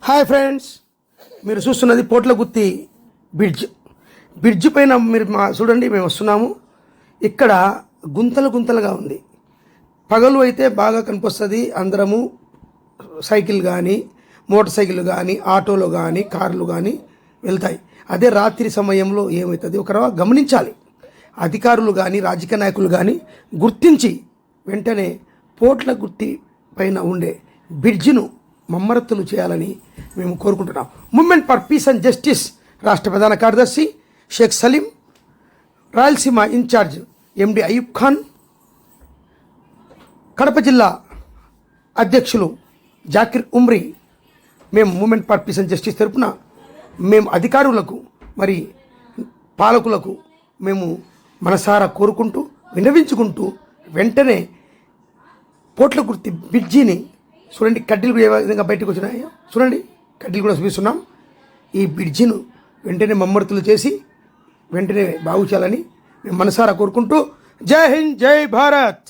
Hi friends, మీరు చూస్తున్నది పోట్లగుత్తి bridge పైన మీరు చూడండి. మేము వస్తున్నాము. ఇక్కడ గుంతలుగా ఉంది. పగలు అయితే బాగా కనిపిస్తుంది. అందరము సైకిల్ కానీ, మోటార్ సైకిల్ కానీ, ఆటోలు కానీ, కార్లు కానీ వెళ్తాయి. అదే రాత్రి సమయంలో ఏమవుతుంది ఒకరు గమనించాలి. అధికారులు కానీ, రాజకీయ నాయకులు కానీ గుర్తించి వెంటనే పోట్లగుత్తి పైన ఉండే బ్రిడ్జిను మమ్మరత్తులు చేయాలని మేము కోరుకుంటున్నాం. Movement for piece and justice రాష్ట్ర ప్రధాన కార్యదర్శి షేక్ సలీం, రాయలసీమ ఇన్ఛార్జ్ ఎండి అయూబ్ ఖాన్, కడప జిల్లా అధ్యక్షులు జాకిర్ ఉమ్రీ, మేము movement for piece and justice తరపున మేము అధికారులకు మరి పాలకులకు మేము మనసారా కోరుకుంటూ విన్నవించుకుంటూ వెంటనే పోట్లగుత్తి బ్రిడ్జిని చూడండి, కడ్డీలు ఏ విధంగా బయటకు వచ్చినాయో చూడండి, కడ్డీలు కూడా చూపిస్తున్నాం. ఈ బ్రిడ్జిను వెంటనే మమ్మరతులు చేసి వెంటనే బాగు చేయాలని మేము మనసారా కోరుకుంటూ జై హింద్, జై భారత్.